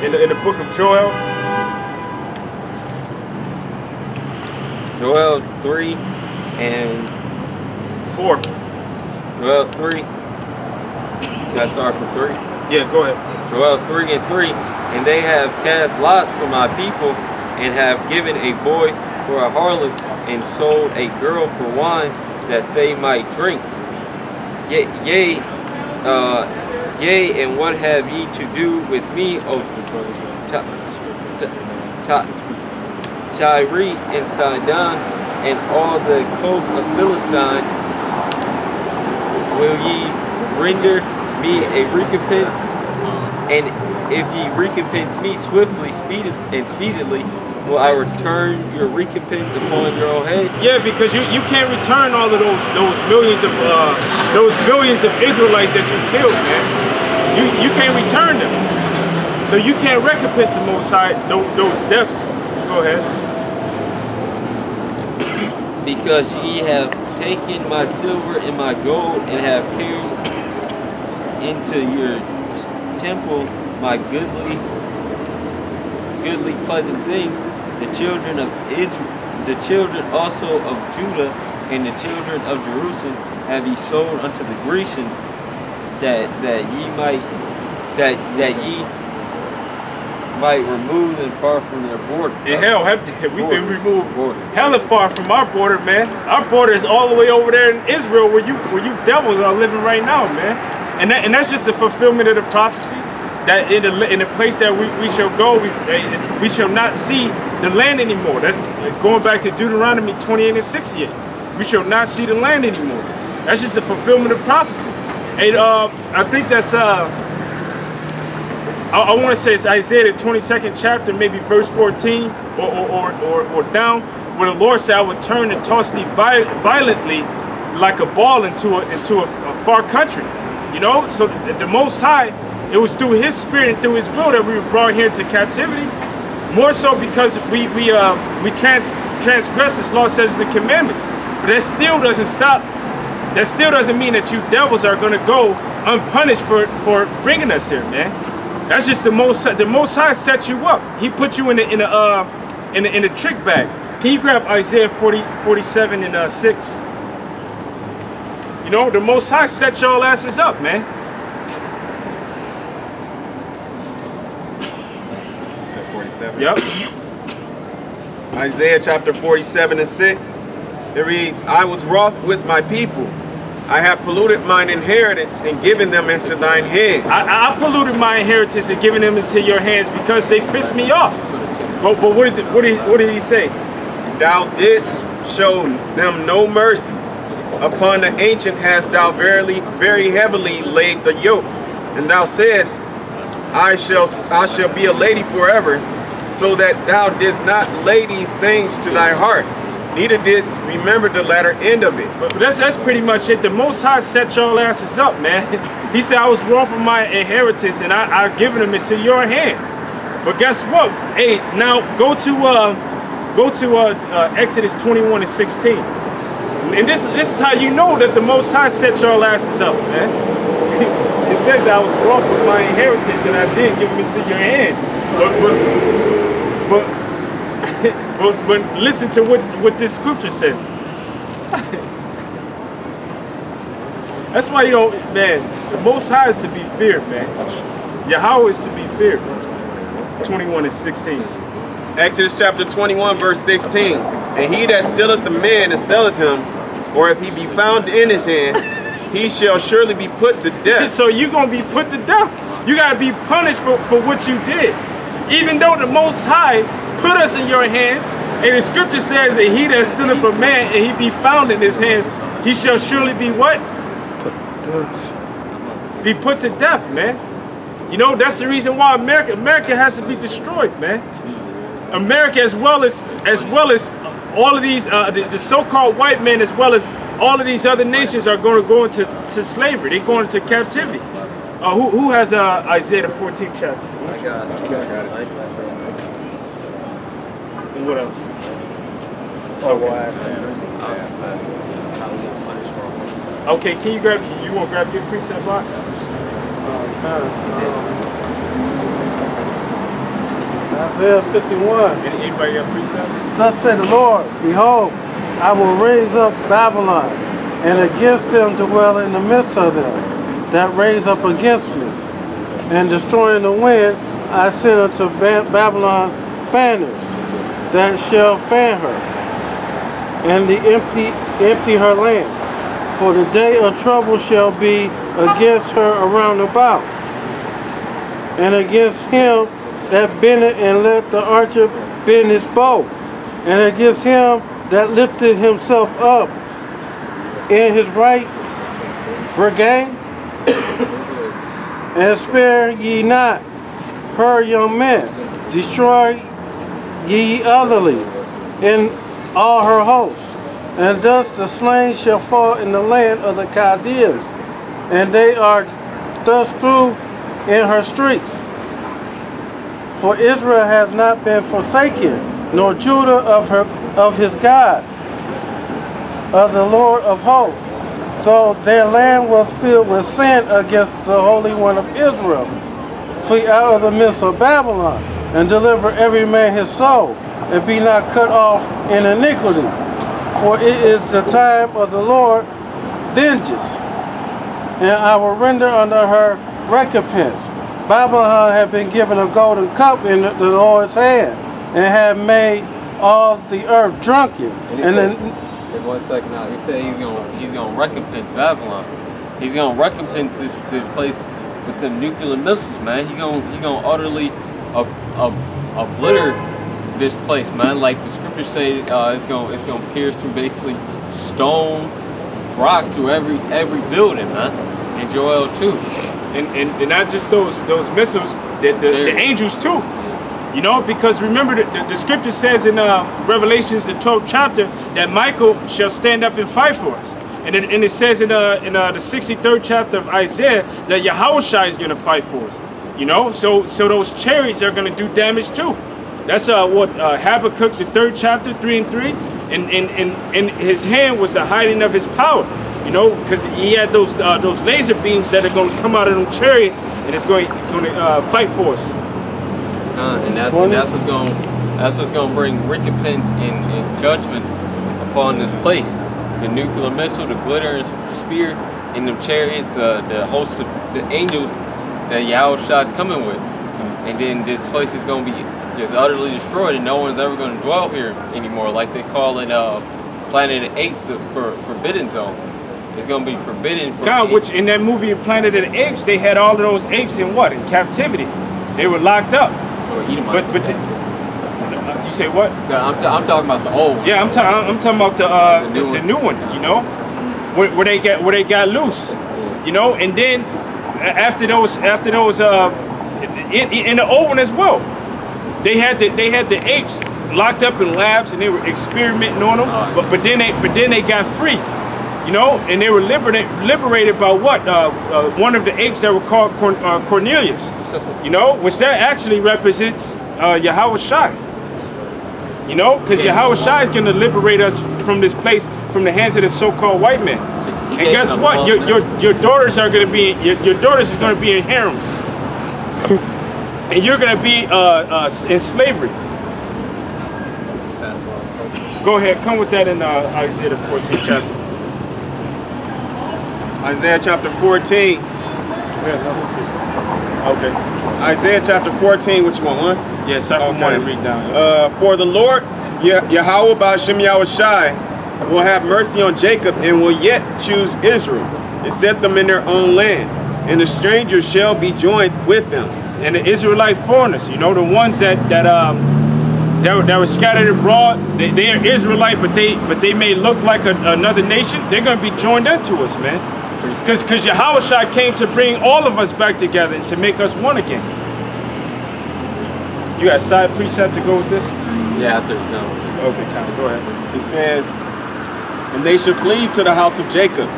in the book of Joel. Joel 3 and 4. Joel 3. Can I start from 3? Yeah, go ahead. Joel 3 and 3. And they have cast lots for my people, and have given a boy for a harlot, and sold a girl for wine, that they might drink. Yea, and what have ye to do with me, O Tyre and Sidon, and all the coasts of Philistine? Will ye render me a recompense? And if ye recompense me swiftly, speedily, will I return your recompense upon your own head? Yeah, because you can't return all of those millions of Israelites that you killed, man. You can't return them. So you can't recompense the Most High those deaths. Go ahead. Because ye have taken my silver and my gold, and have carried into your temple my goodly pleasant things. The children of Israel, the children also of Judah, and the children of Jerusalem have ye sold unto the Grecians, that ye might remove them far from their border. And hell, we've been removed hella far from our border, man. Our border is all the way over there in Israel, where you devils are living right now, man. And that's just a fulfillment of the prophecy, that in the place that we shall go, we shall not see the land anymore. That's going back to Deuteronomy 28 and 68. We shall not see the land anymore. That's just a fulfillment of prophecy. And I think that's I want to say it's Isaiah the 22nd chapter, maybe verse 14 or down, where the Lord said, I would turn and toss thee violently like a ball into a far country. You know, so the Most High, it was through His Spirit and through His will that we were brought here into captivity. More so because we transgress His law, statutes, and commandments. But that still doesn't stop. That still doesn't mean that you devils are going to go unpunished for bringing us here, man. That's just the Most High set you up. He put you in a trick bag. Can you grab Isaiah 47 and 6? You know, the Most High set y'all asses up, man. Is that 47? Yep. Isaiah chapter 47 and 6. It reads, I was wroth with my people. I have polluted mine inheritance and given them into thine hand. I polluted my inheritance and given them into your hands because they pissed me off. But what did he say? Thou didst show them no mercy. Upon the ancient hast thou very heavily laid the yoke. And thou sayest, I shall be a lady forever, so that thou didst not lay these things to thy heart, neither didst remember the latter end of it. But that's pretty much it. The Most High set y'all asses up, man. He said, I was wroth for my inheritance, and I've given them into your hand. But guess what? Hey, now go to Exodus 21 and 16. And this is how you know that the Most High set y'all asses up, man. It says I was wroth for my inheritance, and I did give them into your hand. But listen to what this scripture says. That's why, man, the Most High is to be feared, man. Yahweh is to be feared. 21 and 16. Exodus chapter 21 verse 16. And he that stealeth the man and selleth him, or if he be found in his hand, he shall surely be put to death. So you're going to be put to death. You got to be punished for what you did. Even though the Most High put us in your hands, and the scripture says that he that stealeth a man and he be found in his hands, he shall surely be what? Be put to death, man. You know, that's the reason why America has to be destroyed, man. America, as well as all of these the so-called white men, as well as all of these other nations, are going to go into slavery. They're going into captivity. Who has Isaiah the 14th chapter? I got it. And what else? Okay, can you want to grab your precept block? Isaiah 51. Anybody got precept? Thus said the Lord, behold, I will raise up Babylon, and against them dwell in the midst of them, that raise up against me. And destroying the wind, I send unto Babylon fanners, that shall fan her, and the empty her land. For the day of trouble shall be against her around about, and against him that bendeth and let the archer bend his bow, and against him that lifted himself up in his right brigade. And spare ye not her young men, destroy ye utterly in all her hosts. And thus the slain shall fall in the land of the Chaldeans, and they are thus through in her streets. For Israel has not been forsaken, nor Judah of his God, of the Lord of hosts, though their land was filled with sin against the Holy One of Israel. Flee out of the midst of Babylon, and deliver every man his soul, and be not cut off in iniquity. For it is the time of the Lord vengeance, and I will render unto her recompense. Babylon had been given a golden cup in the Lord's hand, and had made all the earth drunken. And then, 1 second now, he said he's gonna recompense Babylon. He's gonna recompense this place with them nuclear missiles, man. He gonna utterly obliterate this place, man. Like the scriptures say, it's gonna pierce through basically stone, rock, through every building, man. And Joel too. And not just those missiles, the angels too. You know, because remember the scripture says in Revelations, the 12th chapter, that Michael shall stand up and fight for us. And it says in the 63rd chapter of Isaiah that Yahushua is going to fight for us. You know, so those chariots are going to do damage too. That's what Habakkuk, the 3rd chapter, 3 and 3. And in his hand was the hiding of his power. You know, because he had those laser beams that are going to come out of them chariots, and it's going to fight for us. And that's what's going to bring recompense and judgment upon this place. The nuclear missile, the glittering spear, and them chariots, the host of the angels that Yahushua is coming with. And then this place is going to be just utterly destroyed, and no one's ever going to dwell here anymore. Like they call it Planet of the Apes, for Forbidden Zone. It's going to be forbidden. God, which in that movie Planet of the Apes, they had all of those apes in what? In captivity. They were locked up. But you say what? No, I'm talking about the old one. Yeah, I'm talking about the new one. You know, where they got loose. You know, and then after those in the old one as well, they had the apes locked up in labs, and they were experimenting on them. But then they got free. You know, and they were liberated by what? One of the apes that were called Cornelius. You know, which that actually represents Yahushua. You know, because Yahushua is going to liberate us from this place, from the hands of the so-called white man. And guess what? Your daughters are going to be your daughters is going to be in harems, and you're going to be in slavery. Go ahead, come with that in Isaiah the 14th chapter. Isaiah chapter 14. Okay. Isaiah chapter 14, which one? One? Yeah, start from one and read down. For the Lord, Yahweh Ba'ashem Yahushai, will have mercy on Jacob and will yet choose Israel and set them in their own land. And the strangers shall be joined with them. And the Israelite foreigners, you know, the ones that were scattered abroad, they are Israelite, but they may look like another nation. They're going to be joined into us, man. Because Yahushua came to bring all of us back together and to make us one again. You got a side precept to go with this? Yeah, after no. Okay, Colin, go ahead. It says, and they shall cleave to the house of Jacob,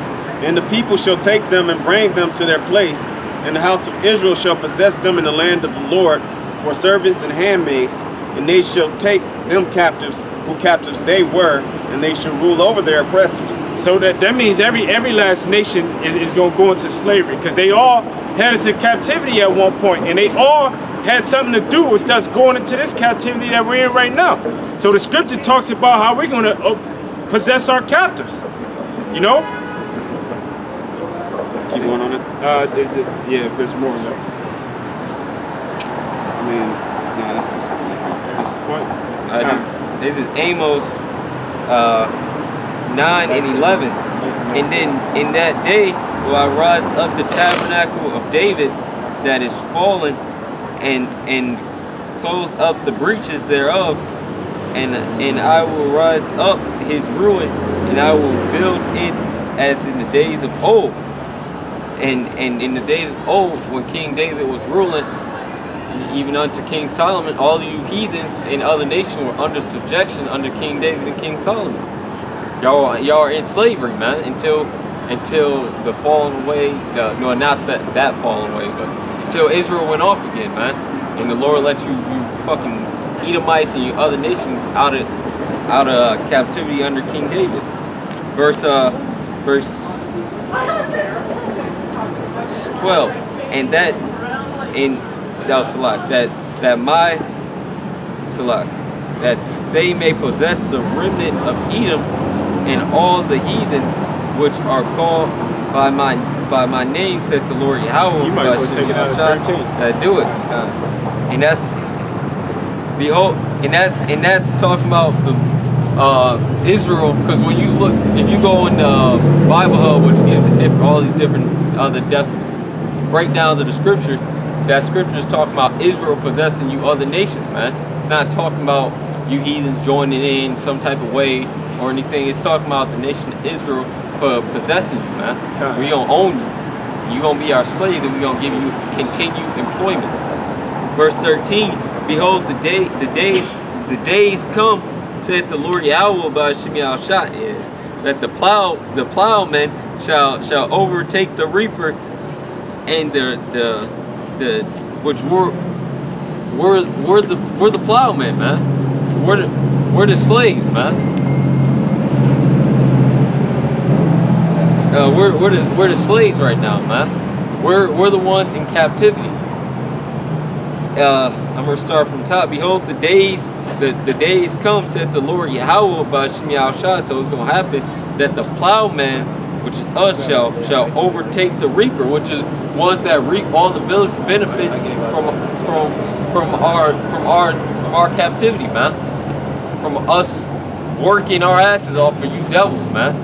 and the people shall take them and bring them to their place, and the house of Israel shall possess them in the land of the Lord for servants and handmaids, and they shall take them captives, who captives they were, and they shall rule over their oppressors. So that means every last nation is going to go into slavery, because they all had us in captivity at one point, and they all had something to do with us going into this captivity that we're in right now. So the scripture talks about how we're going to possess our captives. You know? Keep going on it. Is it? Yeah, if there's more of that. I mean, nah, that's just What's the point? This is Amos 9 and 11. And then in that day will I rise up the tabernacle of David that is fallen, and close up the breaches thereof, and I will rise up his ruins, and I will build it as in the days of old. And in the days of old, when King David was ruling, even unto King Solomon, all of you heathens and other nations were under subjection under King David and King Solomon. Y'all are in slavery, man, until the falling away. No, not that falling away, but until Israel went off again, man. And the Lord let you fucking Edomites and you other nations out of captivity under King David. Verse 12, and that was Salah, that they may possess the remnant of Edom and all the heathens which are called by my name, said the Lord Yahweh. You might as well take it out of 13. Do it, and that's behold, and that's talking about the Israel. Because when you look, if you go in the Bible Hub, which gives all these different other breakdowns of the scripture, that scripture is talking about Israel possessing you other nations, man. It's not talking about you heathens joining in some type of way or anything. It's talking about the nation of Israel possessing you, man. Okay. We gonna own you. You gonna be our slaves, and we gonna give you continued employment. Verse 13: Behold, the days come, said the Lord Yahweh by Shemi al-Shah, that the plowman shall overtake the reaper, and which we're the plowmen, man. We're the slaves, man. We're the slaves right now, man. We're the ones in captivity. I'm gonna start from top. Behold, the days come, said the Lord Yahweh by Shemi al-Shah. So it's gonna happen that the plowman, which is us, shall overtake the reaper, which is ones that reap all the benefit from our captivity, man. From us working our asses off for you devils, man,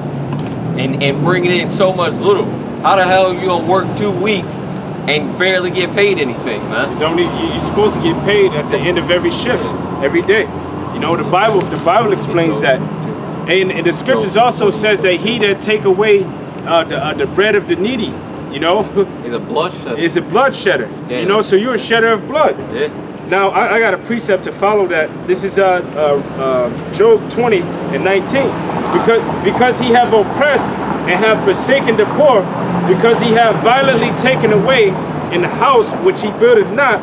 and bringing in so much little. How the hell are you gonna work 2 weeks and barely get paid anything, man? You're supposed to get paid at the end of every shift, every day. You know, the Bible explains that. And the scriptures also says that he that take away the bread of the needy, you know, is a bloodshedder. Is a bloodshedder. Yeah. You know, so you're a shedder of blood. Yeah. Now I got a precept to follow that. This is Job 20 and 19. Because he have oppressed and have forsaken the poor, because he have violently taken away in the house which he buildeth not.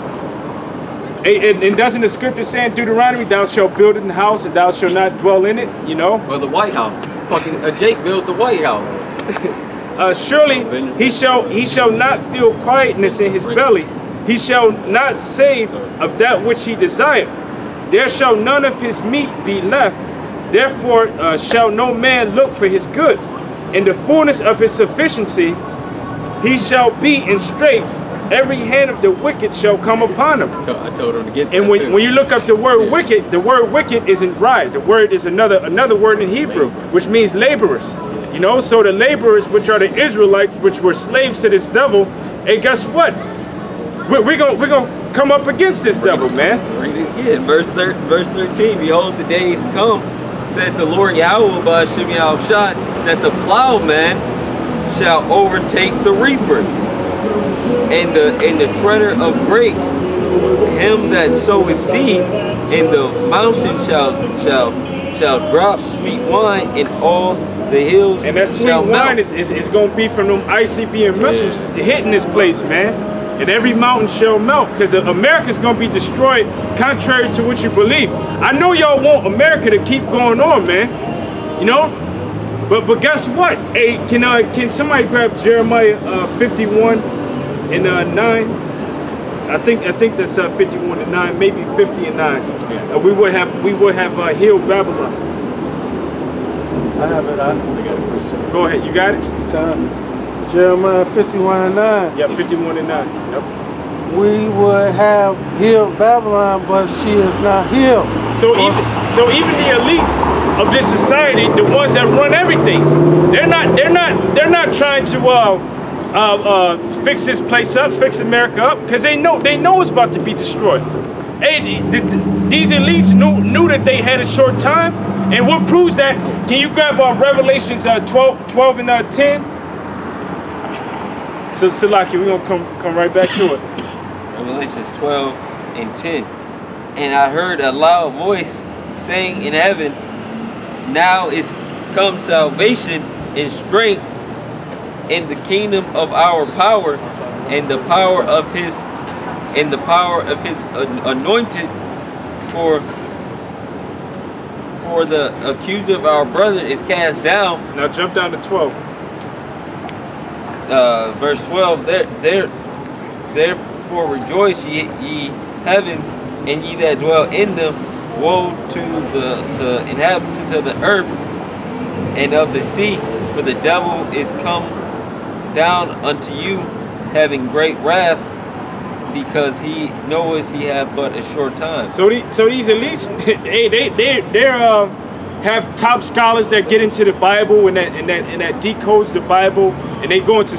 And doesn't the scripture say in Deuteronomy, thou shalt build in the house and thou shalt not dwell in it, you know? Well, the White House. Fucking Jake built the White House. Surely he shall not feel quietness in his belly. He shall not save of that which he desired. There shall none of his meat be left. Therefore shall no man look for his goods. In the fullness of his sufficiency he shall be in straits. Every hand of the wicked shall come upon him. I told him to get that. And when you look up the word wicked isn't right. The word is another word in Hebrew, which means laborers. You know, so the laborers, which are the Israelites, which were slaves to this devil, hey, guess what? We're gonna come up against this devil, man. Read it again, verse 13. Behold, the days come, said the Lord Yahweh by Shemi al-Shah, that the plowman shall overtake the reaper, and the treader of grapes, him that soweth seed in the mountain shall drop sweet wine in all the hills. And that sweet wine is going to be from them ICBM missiles hitting this place, man. And every mountain shall melt, because America's going to be destroyed contrary to what you believe. I know y'all want America to keep going on, man. You know? But guess what? Hey, can somebody grab Jeremiah 51 and 9? I think that's 51:9, maybe 50:9. Yeah. We would have healed Babylon. I have it. Go ahead, you got it? Jeremiah 51:9. Yeah, 51:9. Yep. We would have healed Babylon, but she is not healed. So even the elites of this society, the ones that run everything, they're not trying to fix this place up, fix America up, because they know it's about to be destroyed. Hey, these elites knew that they had a short time, and what proves that? Can you grab Revelations 12 and 10? So Salaki, we're gonna come right back to it. Revelations 12 and 10. And I heard a loud voice saying in heaven, now is come salvation and strength in the kingdom of our power and the power of his anointed, for the accuser of our brother is cast down. Now jump down to 12. Verse 12, therefore rejoice ye heavens, and ye that dwell in them. Woe to the inhabitants of the earth and of the sea, for the devil is come down unto you, having great wrath, because he knoweth he have but a short time. So these elites, hey, they have top scholars that get into the Bible and that decodes the Bible, and they go into